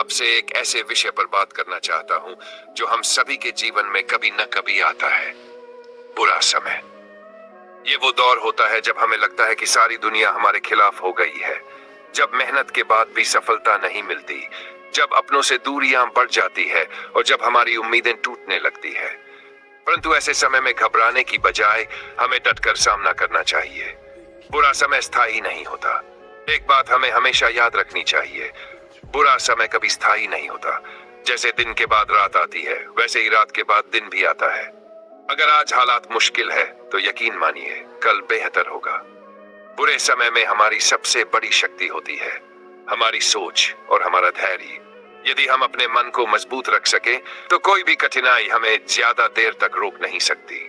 आपसे एक ऐसे विषय पर बात करना चाहता हूं जो हम सभी के जीवन में कभी न कभी आता है, बुरा समय। ये वो दौर होता है जब हमें लगता है कि सारी दुनिया हमारे खिलाफ हो गई है, जब मेहनत के बाद भी सफलता नहीं मिलती, जब अपनों से दूरियां बढ़ जाती है और जब हमारी उम्मीदें टूटने लगती है। परंतु ऐसे समय में घबराने की बजाय हमें डटकर सामना करना चाहिए। बुरा समय स्थायी नहीं होता। एक बात हमें हमेशा याद रखनी चाहिए, बुरा समय कभी स्थायी नहीं होता। जैसे दिन के बाद रात आती है, वैसे ही रात के बाद दिन भी आता है। अगर आज हालात मुश्किल है तो यकीन मानिए कल बेहतर होगा। बुरे समय में हमारी सबसे बड़ी शक्ति होती है हमारी सोच और हमारा धैर्य। यदि हम अपने मन को मजबूत रख सके तो कोई भी कठिनाई हमें ज्यादा देर तक रोक नहीं सकती।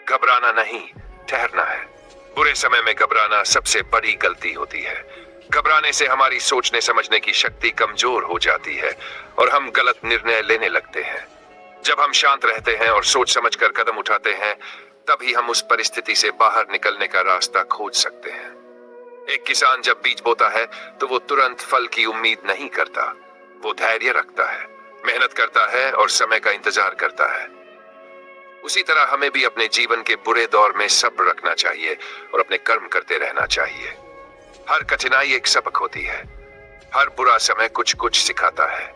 घबराना नहीं, ठहरना है। बुरे समय में घबराना सबसे बड़ी गलती होती है। घबराने से हमारी सोचने समझने की शक्ति कमजोर हो जाती है और हम गलत निर्णय लेने लगते हैं। जब हम शांत रहते हैं और सोच समझकर कदम उठाते हैं, तभी हम उस परिस्थिति से बाहर निकलने का रास्ता खोज सकते हैं। एक किसान जब बीज बोता है तो वो तुरंत फल की उम्मीद नहीं करता। वो धैर्य रखता है, मेहनत करता है और समय का इंतजार करता है। उसी तरह हमें भी अपने जीवन के बुरे दौर में सब्र रखना चाहिए और अपने कर्म करते रहना चाहिए। हर कठिनाई एक सबक होती है। हर बुरा समय कुछ कुछ सिखाता है।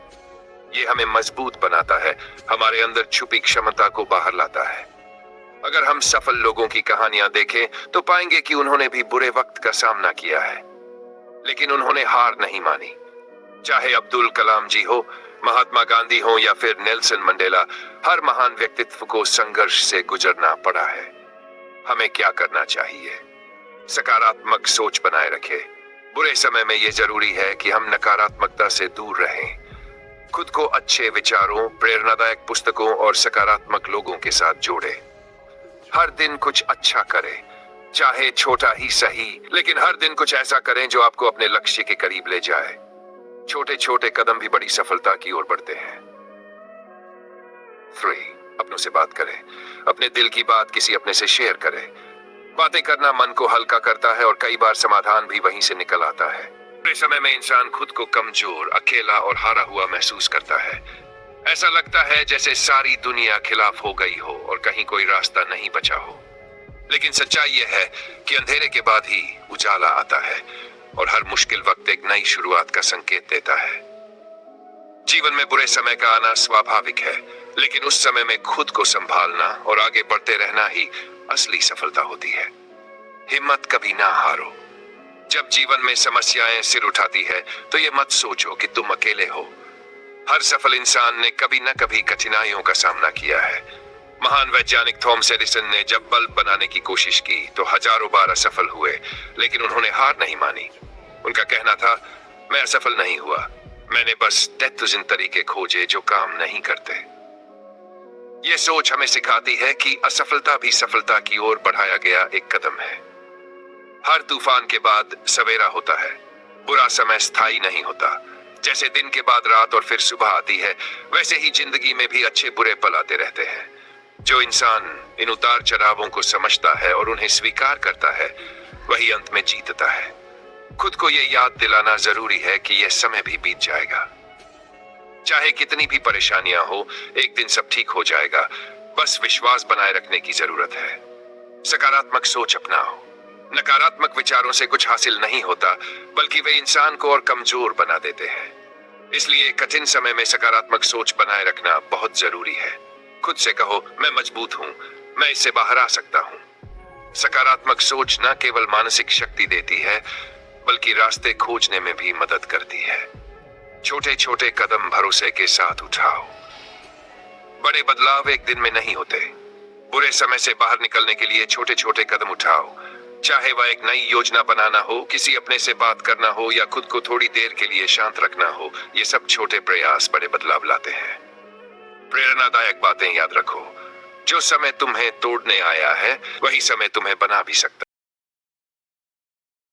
ये हमें मजबूत बनाता है, हमारे अंदर छुपी क्षमता को बाहर लाता है। अगर हम सफल लोगों की कहानियां देखें तो पाएंगे कि उन्होंने भी बुरे वक्त का सामना किया है, लेकिन उन्होंने हार नहीं मानी। चाहे अब्दुल कलाम जी हो, महात्मा गांधी हो या फिर नेल्सन मंडेला, हर महान व्यक्तित्व को संघर्ष से गुजरना पड़ा है। हमें क्या करना चाहिए? सकारात्मक सोच बनाए रखें। बुरे समय में यह जरूरी है कि हम नकारात्मकता से दूर रहें। खुद को अच्छे विचारों, प्रेरणादायक पुस्तकों और सकारात्मक लोगों के साथ जोड़ें। हर दिन कुछ अच्छा करें, चाहे छोटा ही सही, लेकिन हर दिन कुछ ऐसा करें जो आपको अपने लक्ष्य के करीब ले जाए। छोटे छोटे कदम भी बड़ी सफलता की ओर बढ़ते हैं। 3. अपनों से बात करें। अपने दिल की बात किसी अपने से शेयर करें। बातें करना मन को हल्का करता है और कई बार समाधान भी वहीं से निकल आता है। बुरे समय में इंसान खुद को कमजोर, अकेला और हारा हुआ महसूस करता है। ऐसा लगता है जैसे सारी दुनिया खिलाफ हो गई हो और कहीं कोई रास्ता नहीं बचा हो। लेकिन सच्चाई यह है कि अंधेरे के बाद ही उजाला आता है और हर मुश्किल वक्त एक नई शुरुआत का संकेत देता है। जीवन में बुरे समय का आना स्वाभाविक है, लेकिन उस समय में खुद को संभालना और आगे बढ़ते रहना ही असली सफलता होती है। हिम्मत कभी ना हारो। जब जीवन में समस्याएं सिर उठाती है तो ये मत सोचो कि तुम अकेले हो। हर सफल इंसान ने कभी न कभी कठिनाइयों का सामना किया है। महान वैज्ञानिक थॉमस एडिसन ने जब बल्ब बनाने की कोशिश की तो हजारों बार असफल हुए, लेकिन उन्होंने हार नहीं मानी। उनका कहना था, मैं असफल नहीं हुआ, मैंने बस टेटुजिन तरीके खोजे जो काम नहीं करते। ये सोच हमें सिखाती है कि असफलता भी सफलता की ओर बढ़ाया गया एक कदम है। हर तूफान के बाद सवेरा होता है। बुरा समय स्थायी नहीं होता। जैसे दिन के बाद रात और फिर सुबह आती है, वैसे ही जिंदगी में भी अच्छे बुरे पल आते रहते हैं। जो इंसान इन उतार चढ़ावों को समझता है और उन्हें स्वीकार करता है, वही अंत में जीतता है। खुद को यह याद दिलाना जरूरी है कि यह समय भी बीत जाएगा। चाहे कितनी भी परेशानियां हो, एक दिन सब ठीक हो जाएगा। बस विश्वास बनाए रखने की जरूरत है। सकारात्मक सोच अपनाओ। नकारात्मक विचारों से कुछ हासिल नहीं होता, बल्कि वे इंसान को और कमजोर बना देते हैं। इसलिए कठिन समय में सकारात्मक सोच बनाए रखना बहुत जरूरी है। खुद से कहो, मैं मजबूत हूं, मैं इससे बाहर आ सकता हूं। सकारात्मक सोच न केवल मानसिक शक्ति देती है, बल्कि रास्ते खोजने में भी मदद करती है। छोटे छोटे कदम भरोसे के साथ उठाओ। बड़े बदलाव एक दिन में नहीं होते। बुरे समय से बाहर निकलने के लिए छोटे छोटे कदम उठाओ। चाहे वह एक नई योजना बनाना हो, किसी अपने से बात करना हो या खुद को थोड़ी देर के लिए शांत रखना हो, ये सब छोटे प्रयास बड़े बदलाव लाते हैं। प्रेरणादायक बातें याद रखो। जो समय तुम्हें तोड़ने आया है, वही समय तुम्हें बना भी सकता है।